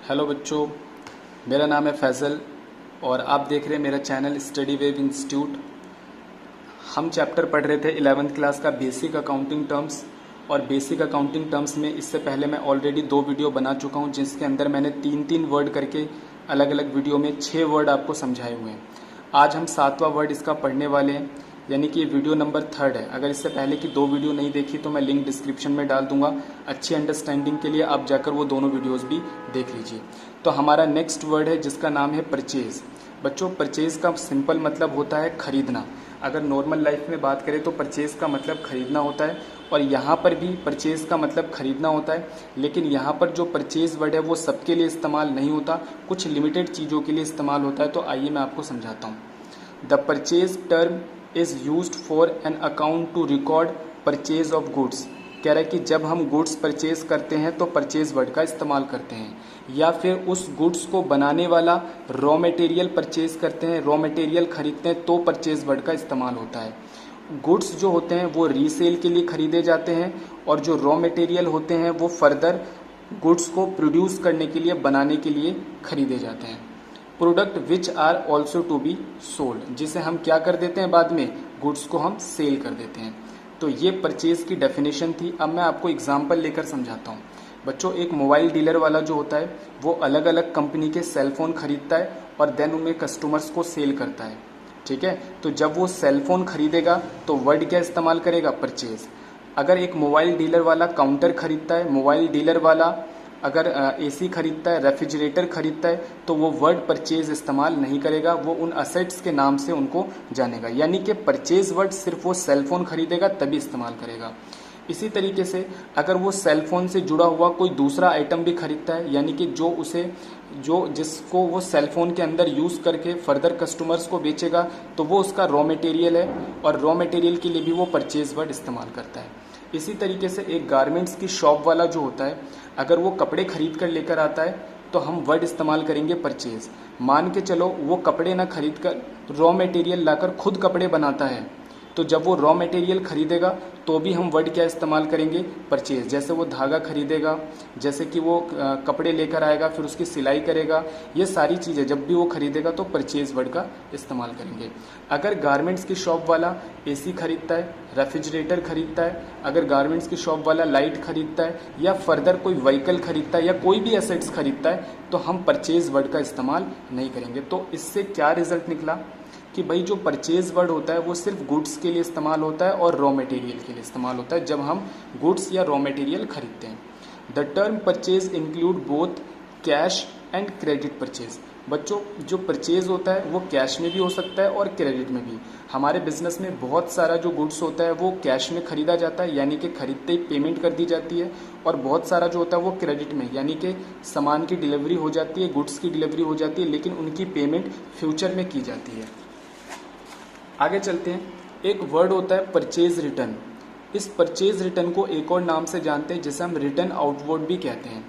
Hello बच्चों, मेरा नाम है फैज़ल और आप देख रहे हैं मेरा चैनल स्टडी वेव इंस्टीट्यूट। हम चैप्टर पढ़ रहे थे 11th क्लास का बेसिक अकाउंटिंग टर्म्स। और बेसिक अकाउंटिंग टर्म्स में इससे पहले मैं ऑलरेडी 2 वीडियो बना चुका हूं, जिसके अंदर मैंने 3-3 वर्ड करके अलग अलग वीडियो में 6 वर्ड आपको समझाए हुए हैं। आज हम 7वां वर्ड इसका पढ़ने वाले हैं, यानी कि ये वीडियो नंबर 3 है। अगर इससे पहले की 2 वीडियो नहीं देखी तो मैं लिंक डिस्क्रिप्शन में डाल दूंगा। अच्छी अंडरस्टैंडिंग के लिए आप जाकर वो दोनों वीडियोस भी देख लीजिए। तो हमारा नेक्स्ट वर्ड है जिसका नाम है परचेज। बच्चों, परचेज का सिंपल मतलब होता है खरीदना। अगर नॉर्मल लाइफ में बात करें तो परचेज का मतलब खरीदना होता है, और यहाँ पर भी परचेज का मतलब खरीदना होता है। लेकिन यहाँ पर जो परचेज वर्ड है वो सबके लिए इस्तेमाल नहीं होता, कुछ लिमिटेड चीज़ों के लिए इस्तेमाल होता है। तो आइए मैं आपको समझाता हूँ। The purchase term is used for an account to record purchase of goods. कह रहा है कि जब हम गुड्स परचेज करते हैं तो परचेज वर्ड का इस्तेमाल करते हैं, या फिर उस गुड्स को बनाने वाला रॉ मटेरियल परचेज करते हैं, रॉ मटेरियल खरीदते हैं तो परचेज वर्ड का इस्तेमाल होता है। गुड्स जो होते हैं वो रीसेल के लिए खरीदे जाते हैं, और जो रॉ मटेरियल होते हैं वो फर्दर गुड्स को प्रोड्यूस करने के लिए, बनाने के लिए खरीदे जाते हैं। Product which are also to be sold, जिसे हम क्या कर देते हैं, बाद में गुड्स को हम सेल कर देते हैं। तो ये परचेज की डेफिनेशन थी। अब मैं आपको एग्जांपल लेकर समझाता हूँ। बच्चों, एक मोबाइल डीलर वाला जो होता है वो अलग अलग कंपनी के सेलफोन खरीदता है और देन उनमें कस्टमर्स को सेल करता है। ठीक है, तो जब वो सेलफोन खरीदेगा तो वर्ड क्या इस्तेमाल करेगा, परचेज। अगर एक मोबाइल डीलर वाला काउंटर खरीदता है, मोबाइल डीलर वाला अगर एसी खरीदता है, रेफ्रिजरेटर खरीदता है, तो वो वर्ड परचेज इस्तेमाल नहीं करेगा, वो उन असेट्स के नाम से उनको जानेगा। यानी कि परचेज वर्ड सिर्फ वो सेलफोन खरीदेगा तभी इस्तेमाल करेगा। इसी तरीके से अगर वो सेलफोन से जुड़ा हुआ कोई दूसरा आइटम भी खरीदता है, यानी कि जिसको वो सेलफोन के अंदर यूज़ करके फर्दर कस्टमर्स को बेचेगा, तो वो उसका रॉ मटेरियल है, और रॉ मटेरियल के लिए भी वो परचेज वर्ड इस्तेमाल करता है। इसी तरीके से एक गारमेंट्स की शॉप वाला जो होता है, अगर वो कपड़े खरीद कर लेकर आता है तो हम वर्ड इस्तेमाल करेंगे परचेज। मान के चलो वो कपड़े ना खरीद कर रॉ मटेरियल लाकर खुद कपड़े बनाता है, तो जब वो रॉ मटेरियल खरीदेगा तो भी हम वर्ड क्या इस्तेमाल करेंगे, परचेज। जैसे वो धागा खरीदेगा, जैसे कि वो कपड़े लेकर आएगा फिर उसकी सिलाई करेगा, ये सारी चीज़ें जब भी वो खरीदेगा तो परचेज वर्ड का इस्तेमाल करेंगे। अगर गारमेंट्स की शॉप वाला एसी खरीदता है, रेफ्रिजरेटर खरीदता है, अगर गारमेंट्स की शॉप वाला लाइट खरीदता है, या फर्दर कोई व्हीकल खरीदता है, या कोई भी एसेट्स खरीदता है, तो हम परचेज वर्ड का इस्तेमाल नहीं करेंगे। तो इससे क्या रिजल्ट निकला कि भाई जो परचेज वर्ड होता है वो सिर्फ गुड्स के लिए इस्तेमाल होता है और रॉ मटेरियल के लिए इस्तेमाल होता है, जब हम गुड्स या रॉ मटेरियल खरीदते हैं। The term purchase include both cash and credit purchase. बच्चों, जो परचेज होता है वो कैश में भी हो सकता है और क्रेडिट में भी। हमारे बिजनेस में बहुत सारा जो गुड्स होता है वो कैश में खरीदा जाता है, यानी कि खरीदते ही पेमेंट कर दी जाती है, और बहुत सारा जो होता है वो क्रेडिट में, यानी कि सामान की डिलीवरी हो जाती है, गुड्स की डिलीवरी हो जाती है, लेकिन उनकी पेमेंट फ्यूचर में की जाती है। आगे चलते हैं। एक वर्ड होता है परचेज रिटर्न। इस परचेज रिटर्न को एक और नाम से जानते हैं जिसे हम रिटर्न आउटवर्ड भी कहते हैं।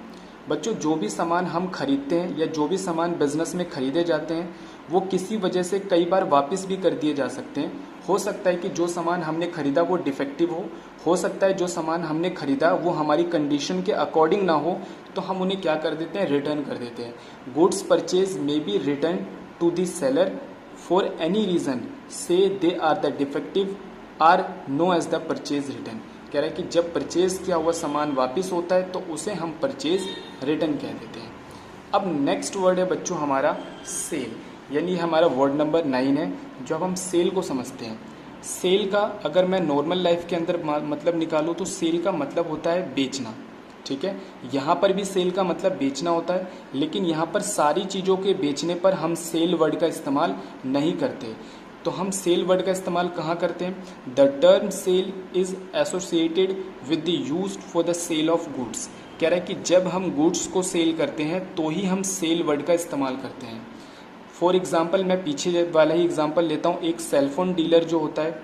बच्चों, जो भी सामान हम खरीदते हैं या जो भी सामान बिजनेस में खरीदे जाते हैं वो किसी वजह से कई बार वापस भी कर दिए जा सकते हैं। हो सकता है कि जो सामान हमने खरीदा वो डिफेक्टिव हो सकता है जो सामान हमने खरीदा वो हमारी कंडीशन के अकॉर्डिंग ना हो, तो हम उन्हें क्या कर देते हैं, रिटर्न कर देते हैं। Goods purchase may be return to the seller for any reason say they are the defective are known as the purchase return। कह रहा है कि जब परचेज किया हुआ सामान वापस होता है तो उसे हम परचेज रिटर्न कह देते हैं। अब नेक्स्ट वर्ड है बच्चों हमारा सेल, यानी हमारा वर्ड नंबर 9 है। जब हम सेल को समझते हैं, सेल का अगर मैं नॉर्मल लाइफ के अंदर मतलब निकालूँ तो सेल का मतलब होता है बेचना। ठीक है, यहाँ पर भी सेल का मतलब बेचना होता है, लेकिन यहाँ पर सारी चीज़ों के बेचने पर हम सेल वर्ड का इस्तेमाल नहीं करते। तो हम सेल वर्ड का इस्तेमाल कहाँ करते हैं, the term sale is associated with the use for the sale of goods. कह रहा है कि जब हम गुड्स को सेल करते हैं तो ही हम सेल वर्ड का इस्तेमाल करते हैं। फॉर एग्जाम्पल, मैं पीछे वाला ही एग्जाम्पल लेता हूँ। एक सेलफोन डीलर जो होता है,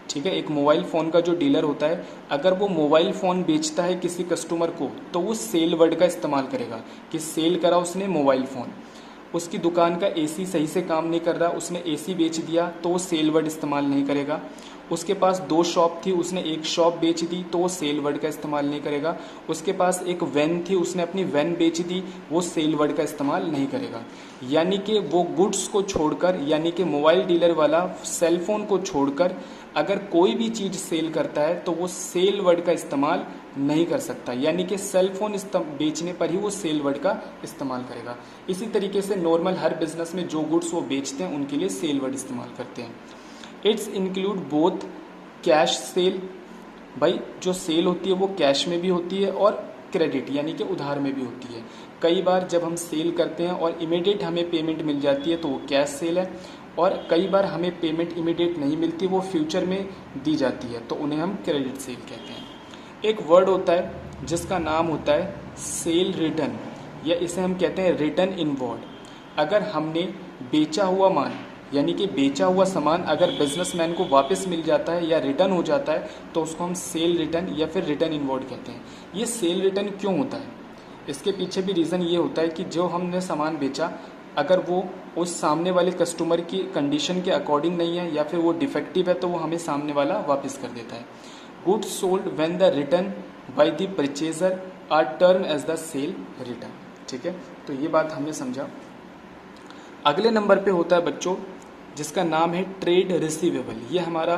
ठीक है, एक मोबाइल फ़ोन का जो डीलर होता है, अगर वो मोबाइल फ़ोन बेचता है किसी कस्टमर को तो वो सेल वर्ड का इस्तेमाल करेगा कि सेल करा उसने मोबाइल फ़ोन। उसकी दुकान का एसी सही से काम नहीं कर रहा, उसने एसी बेच दिया, तो वो सेल वर्ड इस्तेमाल नहीं करेगा। उसके पास 2 शॉप थी, उसने एक शॉप बेच दी तो वो सेल वर्ड का इस्तेमाल नहीं करेगा। उसके पास एक वैन थी, उसने अपनी वैन बेच दी, वो सेल वर्ड का इस्तेमाल नहीं करेगा। यानी कि वो गुड्स को छोड़कर, यानी कि मोबाइल डीलर वाला सेल फोन को छोड़कर अगर कोई भी चीज़ सेल करता है तो वो सेल वर्ड का इस्तेमाल नहीं कर सकता, यानी कि सेल फोन बेचने पर ही वो सेल वर्ड का इस्तेमाल करेगा। इसी तरीके से नॉर्मल हर बिजनेस में जो गुड्स वो बेचते हैं उनके लिए सेल वर्ड इस्तेमाल करते हैं। It's include both cash cell, भाई जो सेल होती है वो कैश में भी होती है और क्रेडिट यानी कि उधार में भी होती है। कई बार जब हम सेल करते हैं और इमीडिएट हमें पेमेंट मिल जाती है तो वो कैश सेल है, और कई बार हमें पेमेंट इमीडिएट नहीं मिलती, वो फ्यूचर में दी जाती है तो उन्हें हम क्रेडिट सेल कहते हैं। एक वर्ड होता है जिसका नाम होता है सेल रिटर्न, या इसे हम कहते हैं रिटर्न इनवर्ड। अगर हमने बेचा हुआ माल यानी कि बेचा हुआ सामान अगर बिजनेसमैन को वापस मिल जाता है या रिटर्न हो जाता है तो उसको हम सेल रिटर्न या फिर रिटर्न इनवर्ड कहते हैं। ये सेल रिटर्न क्यों होता है, इसके पीछे भी रीज़न ये होता है कि जो हमने सामान बेचा अगर वो उस सामने वाले कस्टमर की कंडीशन के अकॉर्डिंग नहीं है या फिर वो डिफेक्टिव है तो वो हमें सामने वाला वापस कर देता है। Goods sold when the return by the purchaser are term as the sale return. ठीक है, तो ये बात हमने समझा। अगले नंबर पे होता है बच्चों जिसका नाम है ट्रेड रिसीवेबल। ये हमारा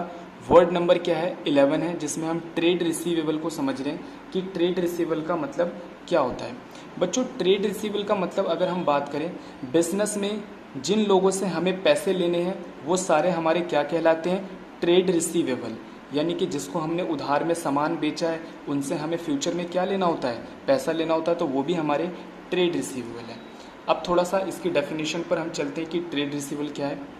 वर्ड नंबर क्या है 11 है, जिसमें हम ट्रेड रिसीवेबल को समझ रहे हैं कि ट्रेड रिसीवेबल का मतलब क्या होता है। बच्चों ट्रेड रिसीवेबल का मतलब अगर हम बात करें बिजनेस में जिन लोगों से हमें पैसे लेने हैं वो सारे हमारे क्या कहलाते हैं, ट्रेड रिसीवेबल। यानी कि जिसको हमने उधार में सामान बेचा है उनसे हमें फ्यूचर में क्या लेना होता है, पैसा लेना होता है, तो वो भी हमारे ट्रेड रिसीवेबल है। अब थोड़ा सा इसकी डेफिनेशन पर हम चलते हैं कि ट्रेड रिसीवेबल क्या है।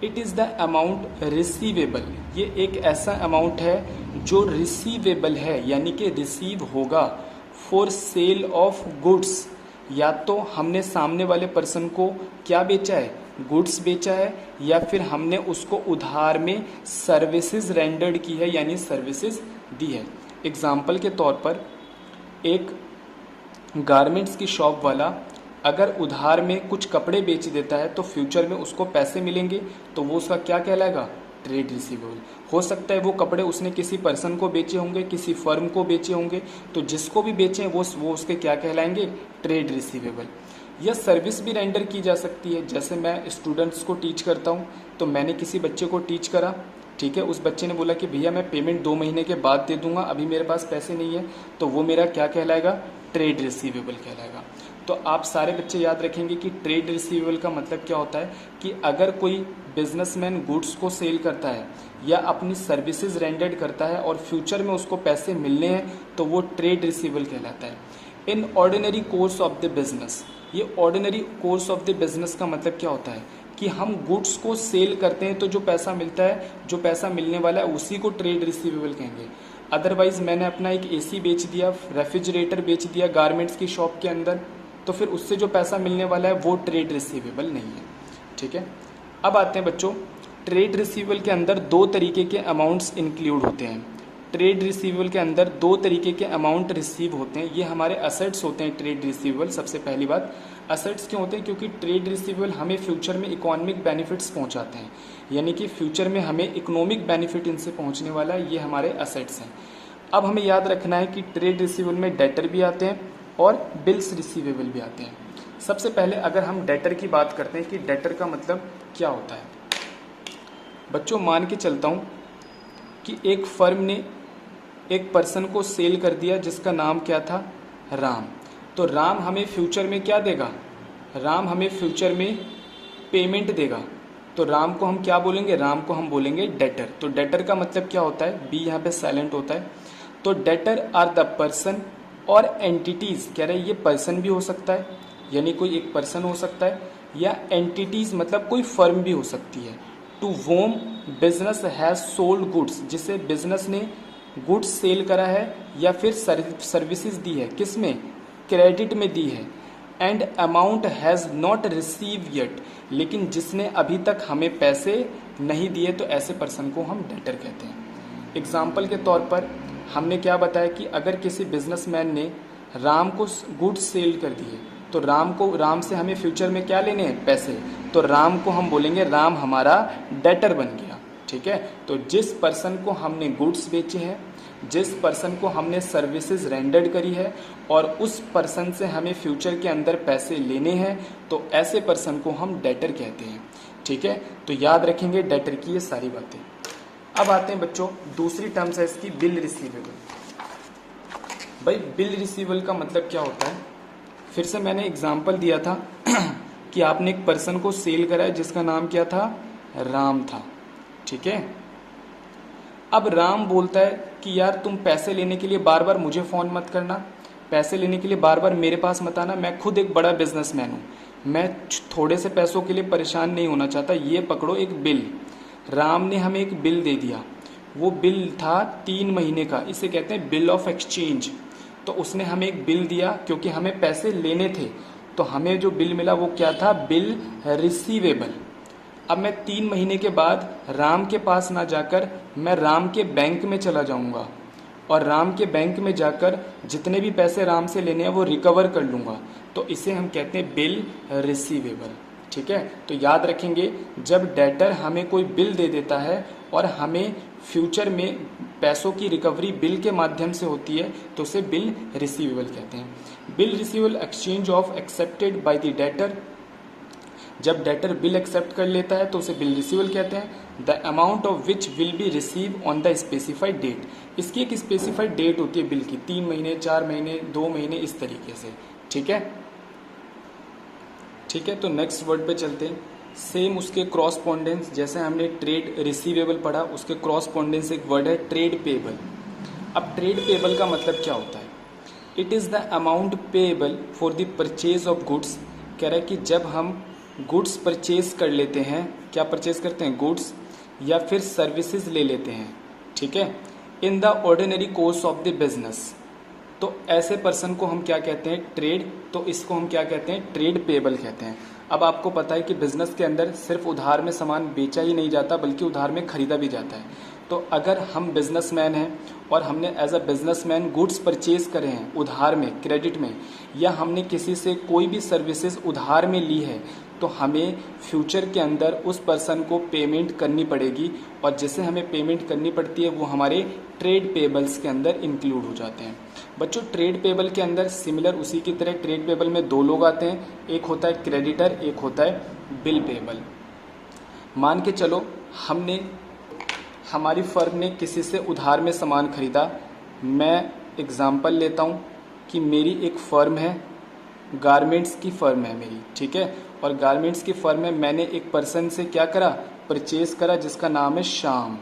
It is the amount receivable, ये एक ऐसा अमाउंट है जो रिसीवेबल है यानी कि रिसीव होगा फॉर सेल ऑफ गुड्स। या तो हमने सामने वाले पर्सन को क्या बेचा है, गुड्स बेचा है, या फिर हमने उसको उधार में सर्विसेज रेंडर्ड की है यानी सर्विसेज दी है। एग्जाम्पल के तौर पर एक गारमेंट्स की शॉप वाला अगर उधार में कुछ कपड़े बेच देता है तो फ्यूचर में उसको पैसे मिलेंगे तो वो उसका क्या कहलाएगा, ट्रेड रिसीवेबल। हो सकता है वो कपड़े उसने किसी पर्सन को बेचे होंगे, किसी फर्म को बेचे होंगे, तो जिसको भी बेचे वो उसके क्या कहलाएंगे, ट्रेड रिसीवेबल। यह सर्विस भी रेंडर की जा सकती है। जैसे मैं स्टूडेंट्स को टीच करता हूँ तो मैंने किसी बच्चे को टीच करा, ठीक है, उस बच्चे ने बोला कि भैया मैं पेमेंट 2 महीने के बाद दे दूंगा, अभी मेरे पास पैसे नहीं है, तो वो मेरा क्या कहलाएगा, ट्रेड रिसीवेबल कहलाएगा। तो आप सारे बच्चे याद रखेंगे कि ट्रेड रिसीवेबल का मतलब क्या होता है कि अगर कोई बिजनेसमैन गुड्स को सेल करता है या अपनी सर्विसेज रेंडर्ड करता है और फ्यूचर में उसको पैसे मिलने हैं तो वो ट्रेड रिसीवेबल कहलाता है। In ordinary course of the business, ये ordinary course of the business का मतलब क्या होता है कि हम गुड्स को सेल करते हैं तो जो पैसा मिलता है, जो पैसा मिलने वाला है उसी को ट्रेड रिसीवेबल कहेंगे। अदरवाइज मैंने अपना एक एसी बेच दिया, रेफ्रिजरेटर बेच दिया गारमेंट्स की शॉप के अंदर, तो फिर उससे जो पैसा मिलने वाला है वो ट्रेड रिसीवेबल नहीं है। ठीक है, अब आते हैं बच्चों, ट्रेड रिसीवेबल के अंदर 2 तरीके के अमाउंट्स इंक्लूड होते हैं। ट्रेड रिसीवेबल के अंदर 2 तरीके के अमाउंट रिसीव होते हैं। ये हमारे असेट्स होते हैं ट्रेड रिसीवेबल। सबसे पहली बात, असेट्स क्यों होते हैं, क्योंकि ट्रेड रिसीवेबल हमें फ्यूचर में इकोनॉमिक बेनिफिट्स पहुंचाते हैं, यानी कि फ्यूचर में हमें इकोनॉमिक बेनिफिट इनसे पहुंचने वाला है, ये हमारे असेट्स हैं। अब हमें याद रखना है कि ट्रेड रिसीवेबल में डेटर भी आते हैं और बिल्स रिसीवेबल भी आते हैं। सबसे पहले अगर हम डेटर की बात करते हैं कि डेटर का मतलब क्या होता है। बच्चों मान के चलता हूँ कि एक फर्म ने एक पर्सन को सेल कर दिया जिसका नाम क्या था, राम। तो राम हमें फ्यूचर में क्या देगा, राम हमें फ्यूचर में पेमेंट देगा। तो राम को हम क्या बोलेंगे, राम को हम बोलेंगे डेटर। तो डेटर का मतलब क्या होता है, बी यहाँ पे साइलेंट होता है। तो डेटर आर द पर्सन और एंटिटीज, कह रहे हैं ये पर्सन भी हो सकता है यानी कोई एक पर्सन हो सकता है, या एंटिटीज मतलब कोई फर्म भी हो सकती है। To whom business has sold goods, जिसे बिजनेस ने गुड्स सेल करा है या फिर सर्विसेज दी है, किस में, क्रेडिट में दी है। And amount has not receive yet, लेकिन जिसने अभी तक हमें पैसे नहीं दिए तो ऐसे पर्सन को हम डेटर कहते हैं। एग्जाम्पल के तौर पर हमने क्या बताया कि अगर किसी बिजनेसमैन ने राम को गुड्स सेल कर दिए तो राम से हमें फ्यूचर में क्या लेने हैं, पैसे, तो राम को हम बोलेंगे राम हमारा डेटर बन गया। ठीक है। तो जिस पर्सन को हमने गुड्स बेचे हैं, जिस पर्सन को हमने सर्विसेज रेंडर्ड करी है और उस पर्सन से हमें फ्यूचर के अंदर पैसे लेने हैं, तो ऐसे पर्सन को हम डेटर कहते हैं, ठीक है। तो याद रखेंगे डेटर की ये सारी बातें। अब आते हैं बच्चों, दूसरी टर्म्स है इसकी बिल रिसीवेबल। भाई बिल रिसीवेबल का मतलब क्या होता है? फिर से मैंने एग्जांपल दिया था कि आपने एक पर्सन को सेल करा है जिसका नाम क्या था? राम था, ठीक है। अब राम बोलता है कि यार तुम पैसे लेने के लिए बार बार मुझे फ़ोन मत करना, पैसे लेने के लिए बार बार मेरे पास मत आना, मैं खुद एक बड़ा बिजनेसमैन हूँ, मैं थोड़े से पैसों के लिए परेशान नहीं होना चाहता, ये पकड़ो एक बिल। राम ने हमें एक बिल दे दिया, वो बिल था 3 महीने का, इसे कहते हैं बिल ऑफ एक्सचेंज। तो उसने हमें एक बिल दिया क्योंकि हमें पैसे लेने थे, तो हमें जो बिल मिला वो क्या था? Bill receivable. अब मैं 3 महीने के बाद राम के पास ना जाकर मैं राम के बैंक में चला जाऊंगा और राम के बैंक में जाकर जितने भी पैसे राम से लेने हैं वो रिकवर कर लूंगा, तो इसे हम कहते हैं बिल रिसीवेबल, ठीक है। तो याद रखेंगे, जब डेटर हमें कोई बिल दे देता है और हमें फ्यूचर में पैसों की रिकवरी बिल के माध्यम से होती है, तो उसे बिल रिसीवेबल कहते हैं। Bill receivable exchange of accepted by the debtor, जब डेटर बिल एक्सेप्ट कर लेता है तो उसे बिल रिसीवेबल कहते हैं। The amount of which will be receive on the specified date, इसकी एक स्पेसिफाइड डेट होती है बिल की, 3 महीने, 4 महीने, 2 महीने, इस तरीके से, ठीक है। ठीक है, तो नेक्स्ट वर्ड पे चलते हैं। सेम उसके क्रॉसपोंडेंस, जैसे हमने ट्रेड रिसीवेबल पढ़ा, उसके क्रॉसपोंडेंस एक वर्ड है ट्रेड पेबल। अब ट्रेड पेबल का मतलब क्या होता है? It is the amount payable for the purchase of goods. कह रहा है कि जब हम गुड्स परचेज कर लेते हैं, क्या परचेज करते हैं? गुड्स, या फिर सर्विसेज ले लेते हैं, ठीक है, in the ordinary course of the business, तो ऐसे पर्सन को हम क्या कहते हैं? ट्रेड। तो इसको हम क्या कहते हैं? ट्रेड पेबल कहते हैं। अब आपको पता है कि बिजनेस के अंदर सिर्फ उधार में सामान बेचा ही नहीं जाता बल्कि उधार में खरीदा भी जाता है। तो अगर हम बिजनेसमैन हैं और हमने as a businessman goods purchase करे हैं उधार में, क्रेडिट में, या हमने किसी से कोई भी सर्विसेज उधार में ली है, तो हमें फ्यूचर के अंदर उस पर्सन को पेमेंट करनी पड़ेगी, और जिसे हमें पेमेंट करनी पड़ती है वो हमारे ट्रेड पेबल्स के अंदर इंक्लूड हो जाते हैं। बच्चों ट्रेड पेबल के अंदर सिमिलर उसी की तरह ट्रेड पेबल में 2 लोग आते हैं, एक होता है क्रेडिटर, एक होता है बिल पेबल। मान के चलो हमारी फर्म ने किसी से उधार में सामान खरीदा। मैं एग्जांपल लेता हूँ कि मेरी एक फर्म है, गारमेंट्स की फर्म है मेरी, ठीक है, और गारमेंट्स की फर्म में मैंने एक पर्सन से क्या करा? परचेज करा, जिसका नाम है श्याम।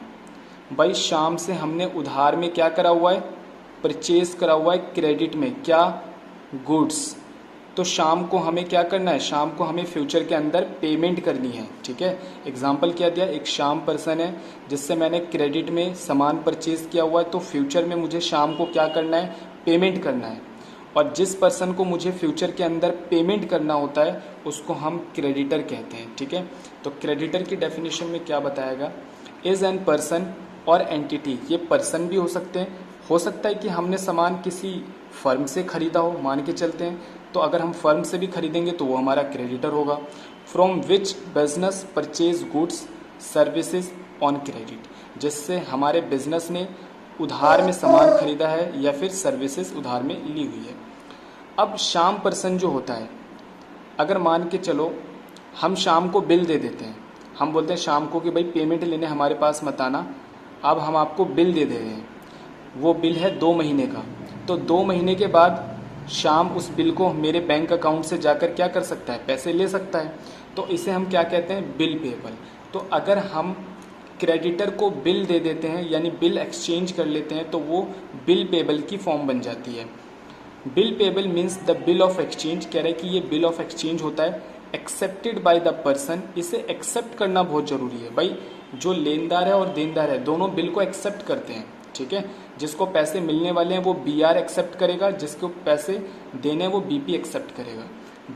भाई श्याम से हमने उधार में क्या करा हुआ है? परचेज करा हुआ है क्रेडिट में, क्या? गुड्स। तो शाम को हमें क्या करना है? शाम को हमें फ्यूचर के अंदर पेमेंट करनी है, ठीक है। एग्जाम्पल क्या दिया? एक शाम पर्सन है जिससे मैंने क्रेडिट में सामान परचेज किया हुआ है, तो फ्यूचर में मुझे शाम को क्या करना है? पेमेंट करना है। और जिस पर्सन को मुझे फ्यूचर के अंदर पेमेंट करना होता है उसको हम क्रेडिटर कहते हैं, ठीक है। तो क्रेडिटर की डेफिनेशन में क्या बताएगा? इज एन पर्सन और एंटिटी, ये पर्सन भी हो सकते हैं, हो सकता है कि हमने सामान किसी फर्म से खरीदा हो, मान के चलते हैं, तो अगर हम फर्म से भी खरीदेंगे तो वो हमारा क्रेडिटर होगा। From which business purchase goods services on credit, जिससे हमारे बिजनेस ने उधार में सामान खरीदा है या फिर सर्विसेज उधार में ली हुई है। अब शाम पर्सन जो होता है, अगर मान के चलो हम शाम को बिल दे देते हैं, हम बोलते हैं शाम को कि भाई पेमेंट लेने हमारे पास मत आना, अब हम आपको बिल दे रहे हैं, वो बिल है 2 महीने का, तो 2 महीने के बाद शाम उस बिल को मेरे बैंक अकाउंट से जाकर क्या कर सकता है? पैसे ले सकता है, तो इसे हम क्या कहते हैं? Bill payable. तो अगर हम क्रेडिटर को बिल दे देते हैं यानी बिल एक्सचेंज कर लेते हैं तो वो बिल पेबल की फॉर्म बन जाती है। Bill payable means the bill of exchange. कह रहे हैं कि ये बिल ऑफ एक्सचेंज होता है एक्सेप्टेड बाय द पर्सन, इसे एक्सेप्ट करना बहुत जरूरी है। भाई जो लेनदार है और देनदार है दोनों बिल को एक्सेप्ट करते हैं, ठीक है। जिसको पैसे मिलने वाले हैं वो BR एक्सेप्ट करेगा, जिसको पैसे देने हैं वो BP एक्सेप्ट करेगा।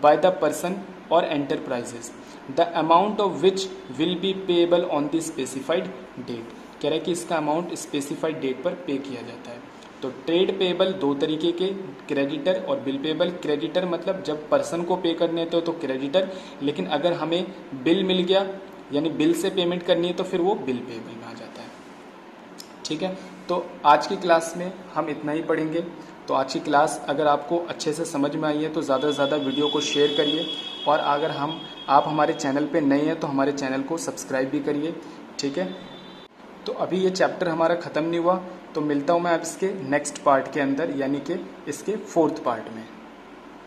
बाय द पर्सन और enterprises, the amount of which will be payable on the specified date. कह रहे हैं कि इसका अमाउंट स्पेसिफाइड डेट पर पे किया जाता है। तो ट्रेड पेएबल 2 तरीके के, क्रेडिटर और बिल पेएबल। क्रेडिटर मतलब जब पर्सन को पे करने थे तो क्रेडिटर, लेकिन अगर हमें बिल मिल गया यानी बिल से पेमेंट करनी है तो फिर वो बिल पेबल में आ जाता है। ठीक है, तो आज की क्लास में हम इतना ही पढ़ेंगे। तो आज की क्लास अगर आपको अच्छे से समझ में आई है तो ज़्यादा से ज़्यादा वीडियो को शेयर करिए, और अगर आप हमारे चैनल पे नए हैं तो हमारे चैनल को सब्सक्राइब भी करिए। ठीक है, तो अभी ये चैप्टर हमारा ख़त्म नहीं हुआ, तो मिलता हूँ मैं अब इसके नेक्स्ट पार्ट के अंदर, यानी कि इसके 4th पार्ट में।